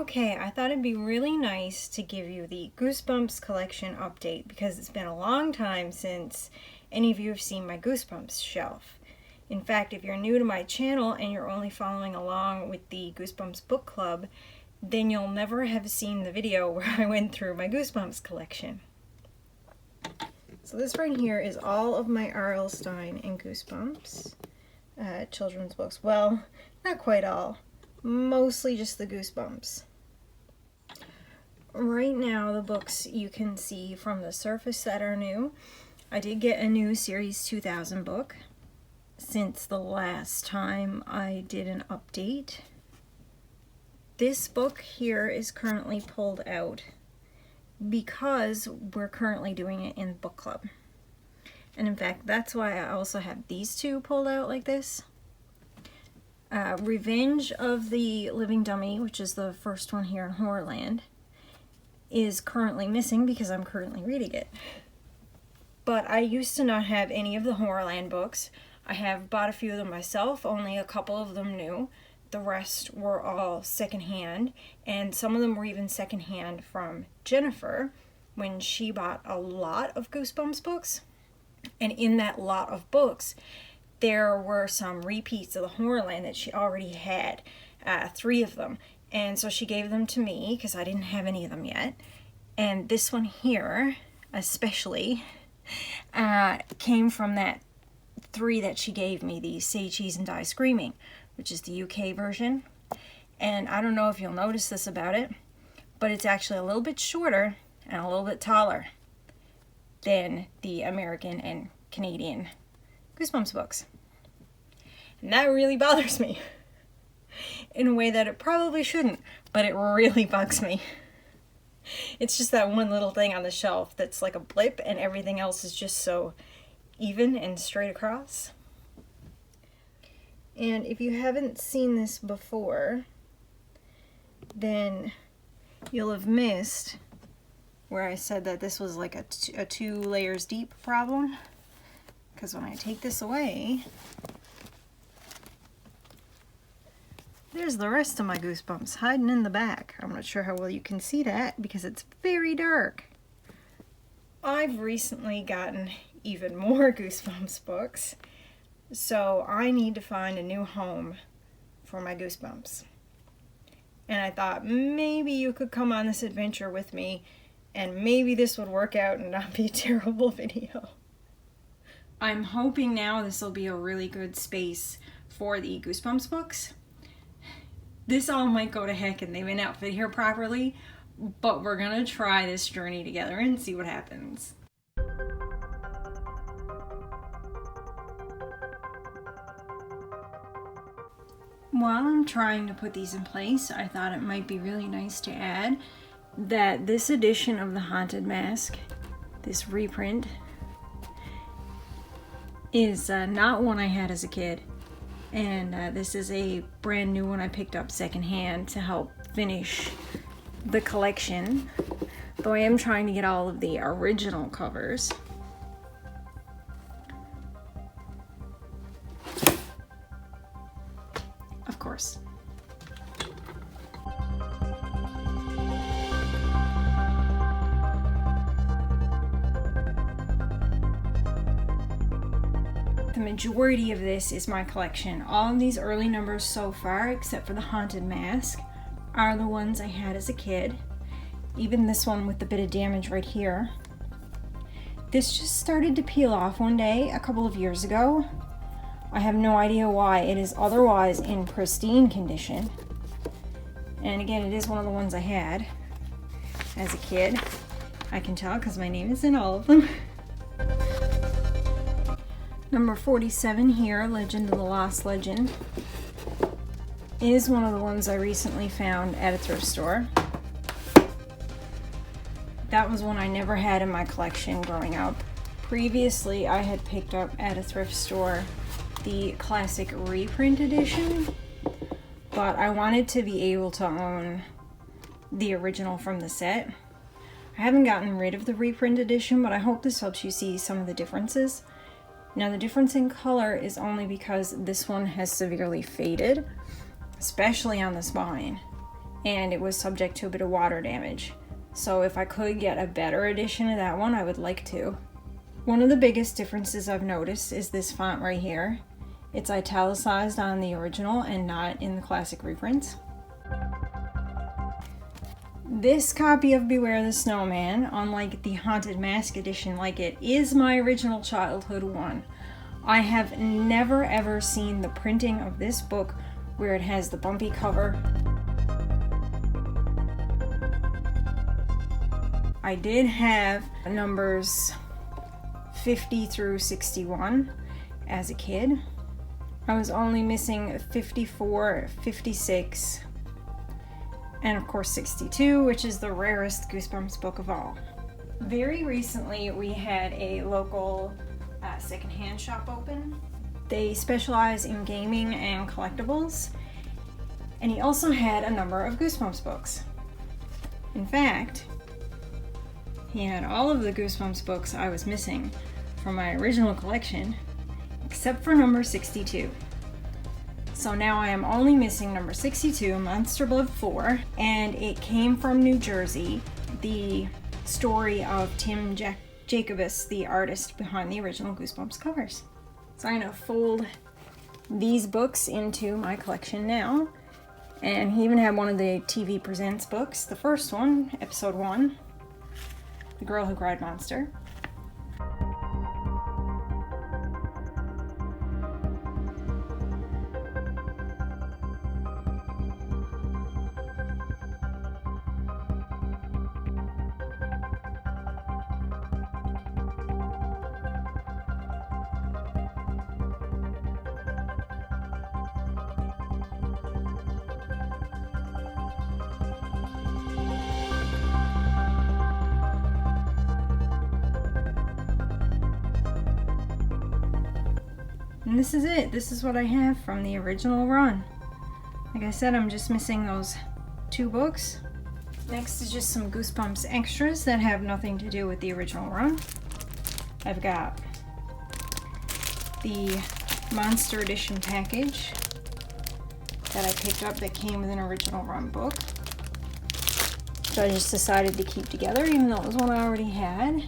Okay, I thought it'd be really nice to give you the Goosebumps collection update because it's been a long time since any of you have seen my Goosebumps shelf. In fact, if you're new to my channel and you're only following along with the Goosebumps Book Club, then you'll never have seen the video where I went through my Goosebumps collection. So this right here is all of my R.L. Stine and Goosebumps children's books. Well, not quite all. Mostly just the Goosebumps. Right now, the books you can see from the surface that are new. I did get a new Series 2000 book since the last time I did an update. This book here is currently pulled out because we're currently doing it in book club. And in fact, that's why I also have these two pulled out like this. Revenge of the Living Dummy, which is the first one here in Horrorland, is currently missing because I'm currently reading it. But I used to not have any of the Horrorland books. I have bought a few of them myself, only a couple of them new. The rest were all secondhand, and some of them were even secondhand from Jennifer when she bought a lot of Goosebumps books. And in that lot of books, there were some repeats of the Horrorland that she already had, 3 of them. And so she gave them to me because I didn't have any of them yet. And this one here, especially, came from that 3 that she gave me, the Say Cheese and Die Screaming, which is the UK version. And I don't know if you'll notice this about it, but it's actually a little bit shorter and a little bit taller than the American and Canadian Goosebumps books. And that really bothers me in a way that it probably shouldn't, but it really bugs me. It's just that one little thing on the shelf that's like a blip and everything else is just so even and straight across. And if you haven't seen this before, then you'll have missed where I said that this was like a 2 layers deep problem. Because when I take this away, there's the rest of my Goosebumps hiding in the back. I'm not sure how well you can see that because it's very dark. I've recently gotten even more Goosebumps books, so I need to find a new home for my Goosebumps. And I thought maybe you could come on this adventure with me, and maybe this would work out and not be a terrible video. I'm hoping now this will be a really good space for the Goosebumps books. This all might go to heck and they may not fit here properly, but we're gonna try this journey together and see what happens. While I'm trying to put these in place, I thought it might be really nice to add that this edition of the Haunted Mask, this reprint, is not one I had as a kid, and this is a brand new one I picked up secondhand to help finish the collection, though I am trying to get all of the original covers. Of course. The majority of this is my collection. All of these early numbers so far, except for the Haunted Mask, are the ones I had as a kid. Even this one with the bit of damage right here. This just started to peel off one day a couple of years ago. I have no idea why. It is otherwise in pristine condition. And again, it is one of the ones I had as a kid. I can tell because my name is in all of them. Number 47 here, Legend of the Lost Legend, is one of the ones I recently found at a thrift store. That was one I never had in my collection growing up. Previously, I had picked up at a thrift store the classic reprint edition, but I wanted to be able to own the original from the set. I haven't gotten rid of the reprint edition, but I hope this helps you see some of the differences. Now the difference in color is only because this one has severely faded, especially on the spine. and it was subject to a bit of water damage. So if I could get a better edition of that one, I would like to. One of the biggest differences I've noticed is this font right here. It's italicized on the original and not in the classic reprints. This copy of Beware the Snowman, unlike the Haunted Mask edition like it, is my original childhood one. I have never ever seen the printing of this book where it has the bumpy cover. I did have numbers 50 through 61 as a kid. I was only missing 54, 56, and of course 62, which is the rarest Goosebumps book of all. Very recently we had a local secondhand shop open. They specialize in gaming and collectibles, and he also had a number of Goosebumps books. In fact, he had all of the Goosebumps books I was missing from my original collection, except for number 62. So now I am only missing number 62, Monster Blood 4, and it came from New Jersey, the story of Tim Jacobus, the artist behind the original Goosebumps covers. So I'm going to fold these books into my collection now, and he even had one of the TV Presents books, the first one, episode 1, The Girl Who Cried Monster. And this is it. This is what I have from the original run. Like I said, I'm just missing those 2 books. Next is just some Goosebumps extras that have nothing to do with the original run. I've got the Monster Edition package that I picked up that came with an original run book. So I just decided to keep together, even though it was one I already had.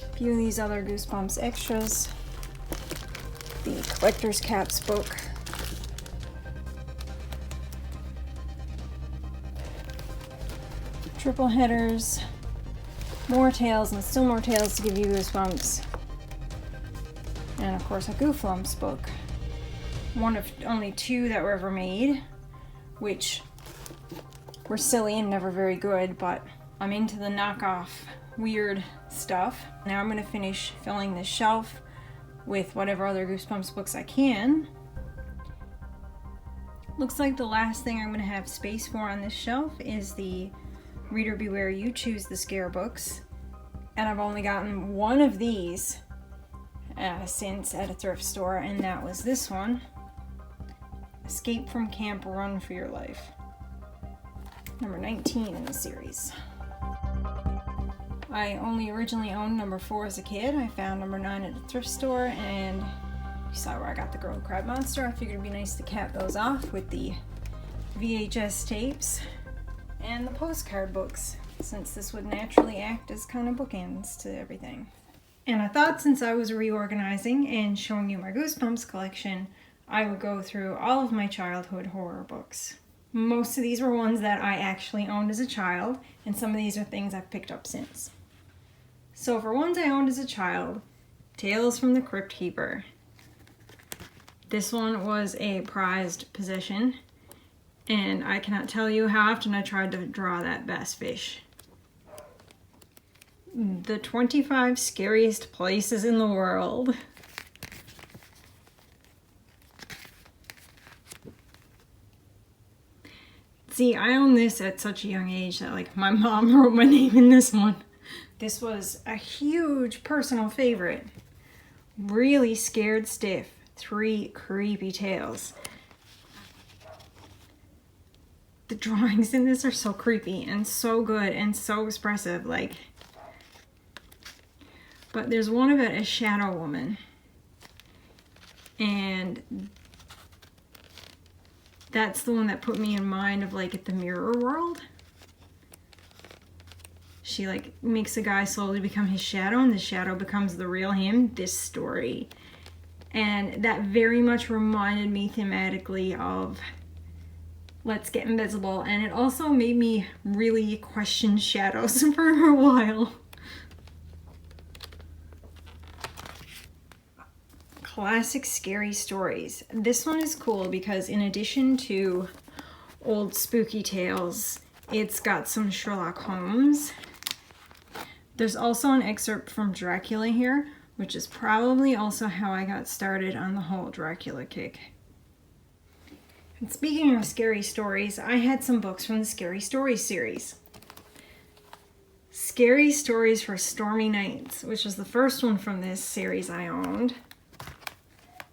A few of these other Goosebumps extras. The Collector's Caps book. Triple headers. More tales and still more tales to give you Goosebumps. And of course a Gooflumps book. One of only 2 that were ever made, which were silly and never very good, but I'm into the knockoff weird stuff. Now I'm going to finish filling this shelf with whatever other Goosebumps books I can. Looks like the last thing I'm going to have space for on this shelf is the Reader Beware You Choose the Scare books. And I've only gotten one of these since at a thrift store, and that was this one. Escape from Camp, Run for Your Life. Number 19 in the series. I only originally owned number 4 as a kid. I found number 9 at a thrift store, and you saw where I got The Girl Who Cried Monster. I figured it'd be nice to cap those off with the VHS tapes and the postcard books, since this would naturally act as kind of bookends to everything. And I thought since I was reorganizing and showing you my Goosebumps collection, I would go through all of my childhood horror books. Most of these were ones that I actually owned as a child, and some of these are things I've picked up since. So for ones I owned as a child, Tales from the Crypt Keeper. This one was a prized possession, and I cannot tell you how often I tried to draw that bass fish. The 25 Scariest Places in the World. See, I own this at such a young age that like my mom wrote my name in this one. This was a huge personal favorite. Really scared stiff. 3 creepy tales. The drawings in this are so creepy and so good and so expressive, like. But there's one of it, a shadow woman. And That's the one that put me in mind of like at the mirror world. She like makes a guy slowly become his shadow, and the shadow becomes the real him. This story. And that very much reminded me thematically of Let's Get Invisible. And it also made me really question shadows for a while. Classic scary stories. This one is cool because in addition to old spooky tales, it's got some Sherlock Holmes. There's also an excerpt from Dracula here, which is probably also how I got started on the whole Dracula kick. And speaking of scary stories, I had some books from the Scary Stories series. Scary Stories for Stormy Nights, which was the first one from this series I owned.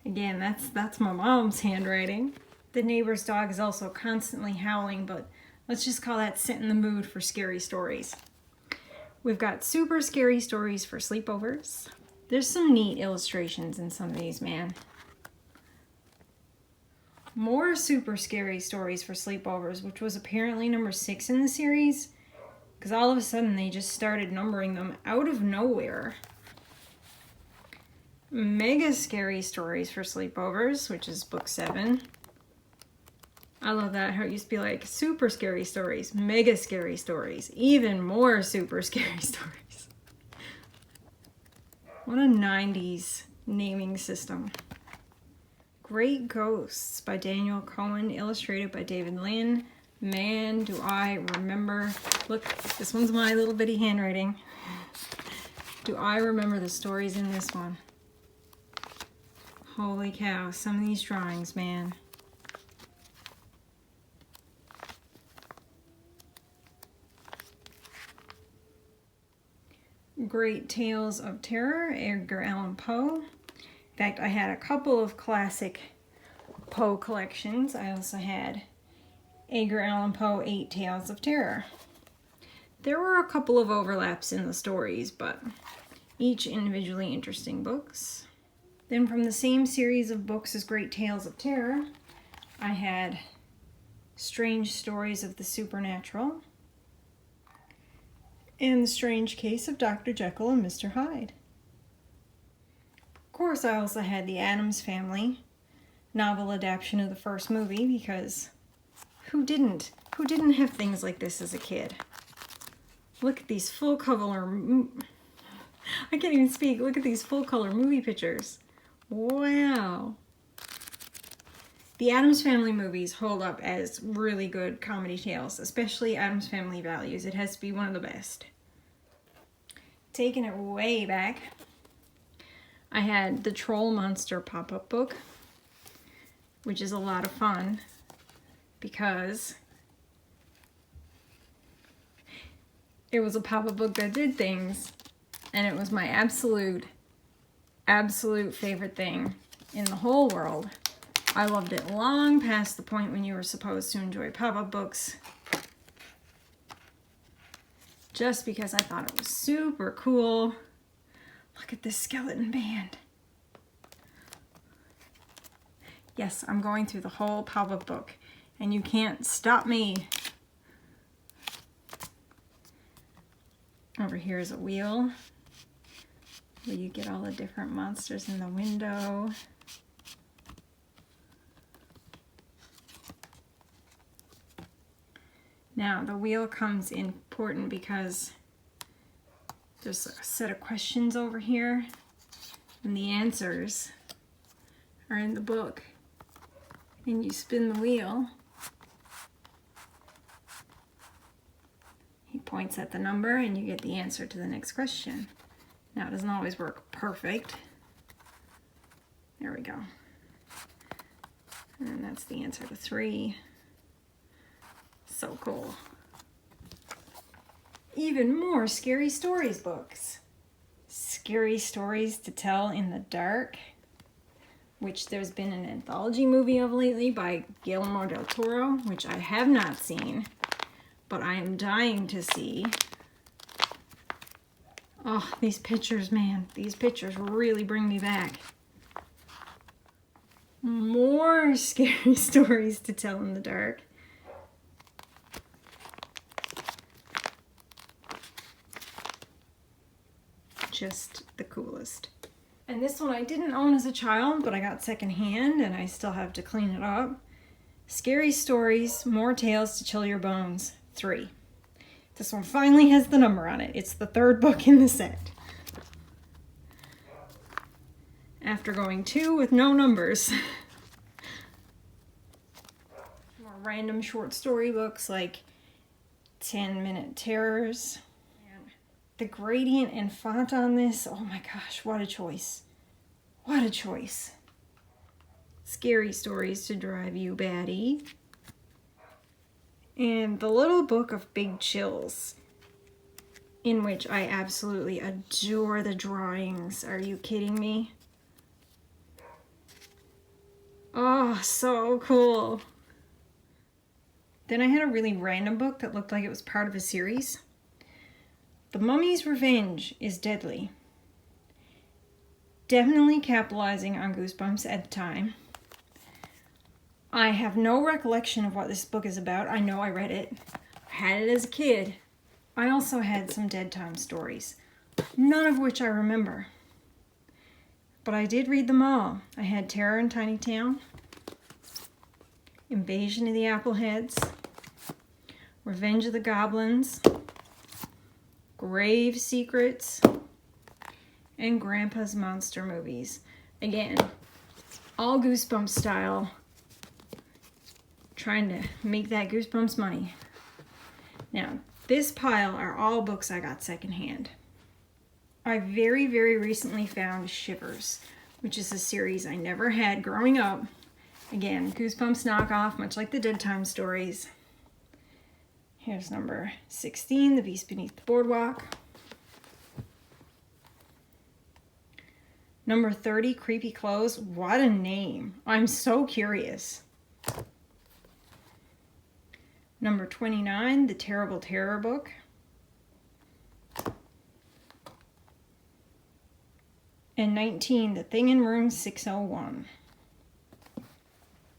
Again, that's my mom's handwriting. The neighbor's dog is also constantly howling, but let's just call that setting the mood for scary stories. We've got super scary stories for sleepovers. There's some neat illustrations in some of these, man. More super scary stories for sleepovers, which was apparently number 6 in the series, because all of a sudden they just started numbering them out of nowhere. Mega Scary Stories for Sleepovers, which is book 7. I love that, how it used to be like super scary stories, mega scary stories, even more super scary stories. What a 90s naming system. Great Ghosts by Daniel Cohen, illustrated by David Lynn. Man, do I remember. Look, this one's my little bitty handwriting. Do I remember the stories in this one? Holy cow, some of these drawings, man. Great Tales of Terror, Edgar Allan Poe. In fact, I had a couple of classic Poe collections. I also had Edgar Allan Poe 8 Tales of Terror. There were a couple of overlaps in the stories, but each individually interesting books. Then from the same series of books as Great Tales of Terror, I had Strange Stories of the Supernatural and The Strange Case of Dr. Jekyll and Mr. Hyde. Of course, I also had The Addams Family, novel adaptation of the first movie, because who didn't? Who didn't have things like this as a kid? Look at these full color, I can't even speak. Look at these full color movie pictures. Wow. The Addams Family movies hold up as really good comedy tales, especially Addams Family Values. It has to be one of the best. Taking it way back, I had the Troll Monster pop-up book, which is a lot of fun because it was a pop-up book that did things, and it was my absolute favorite thing in the whole world. I loved it long past the point when you were supposed to enjoy pop-up books, just because I thought it was super cool. Look at this skeleton band. Yes, I'm going through the whole pop-up book, and you can't stop me. Over here is a wheel where you get all the different monsters in the window. Now, the wheel comes important because there's a set of questions over here, and the answers are in the book. And you spin the wheel. He points at the number, and you get the answer to the next question. Now, it doesn't always work perfect. There we go. And that's the answer to 3. So cool. Even more Scary Stories books. Scary Stories to Tell in the Dark, which there's been an anthology movie of lately by Guillermo del Toro, which I have not seen, but I am dying to see. Oh, these pictures, man. These pictures really bring me back. More scary stories to tell in the dark. Just the coolest. And this one I didn't own as a child, but I got secondhand and I still have to clean it up. Scary Stories, More Tales to Chill Your Bones, 3. This one finally has the number on it. It's the 3rd book in the set. After going 2 with no numbers. More random short story books like 10-Minute Terrors. The gradient and font on this, oh my gosh, what a choice. What a choice. Scary Stories to Drive You Batty. And The Little Book of Big Chills, in which I absolutely adore the drawings. Are you kidding me? Oh, so cool. Then I had a really random book that looked like it was part of a series. The Mummy's Revenge is Deadly. Definitely capitalizing on Goosebumps at the time. I have no recollection of what this book is about. I know I read it. I had it as a kid. I also had some Dead Time stories, none of which I remember. But I did read them all. I had Terror in Tiny Town, Invasion of the Appleheads, Revenge of the Goblins, Grave Secrets, and Grandpa's Monster Movies. Again, all Goosebumps style, trying to make that Goosebumps money. Now, this pile are all books I got secondhand. I very, very recently found Shivers, which is a series I never had growing up. Again, Goosebumps knockoff, much like the Dead Time stories. Here's number 16, The Beast Beneath the Boardwalk. Number 30, Creepy Clothes. What a name. I'm so curious. Number 29, The Terrible Terror Book. And 19, The Thing in Room 601.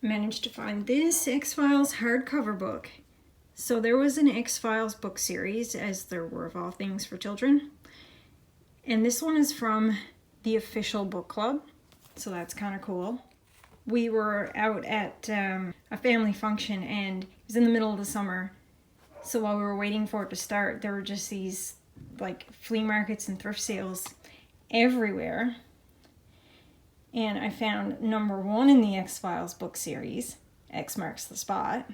Managed to find this X-Files hardcover book. So there was an X-Files book series, as there were of all things for children. And this one is from the official book club, so that's kind of cool. We were out at a family function, and it was in the middle of the summer. So while we were waiting for it to start, there were just these like flea markets and thrift sales everywhere. And I found number 1 in the X-Files book series, X Marks the Spot,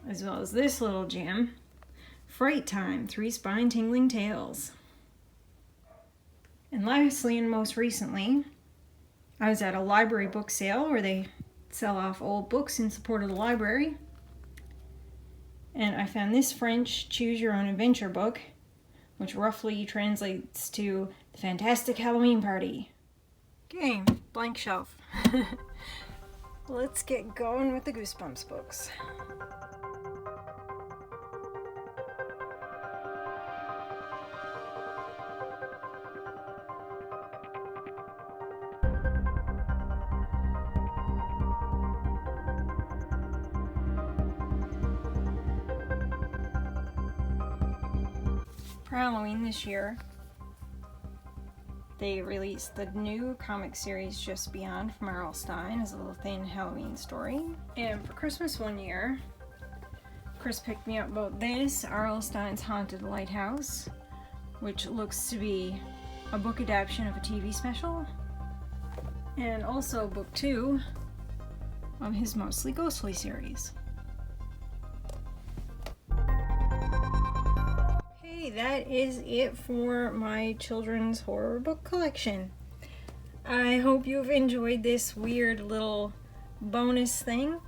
as well as this little gem, Fright Time, 3 Spine-Tingling Tales. And lastly, and most recently, I was at a library book sale where they sell off old books in support of the library. And I found this French Choose Your Own Adventure book, which roughly translates to The Fantastic Halloween Party. Okay, blank shelf. Let's get going with the Goosebumps books. For Halloween this year, they released the new comic series Just Beyond from R.L. Stine as a little thin Halloween story. And for Christmas one year, Chris picked me up about this, R.L. Stine's Haunted Lighthouse, which looks to be a book adaptation of a TV special, and also book 2 of his mostly ghostly series. That is it for my children's horror book collection. I hope you've enjoyed this weird little bonus thing.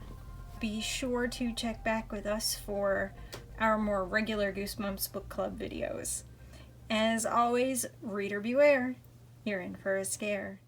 Be sure to check back with us for our more regular Goosebumps Book Club videos. As always, reader beware, you're in for a scare.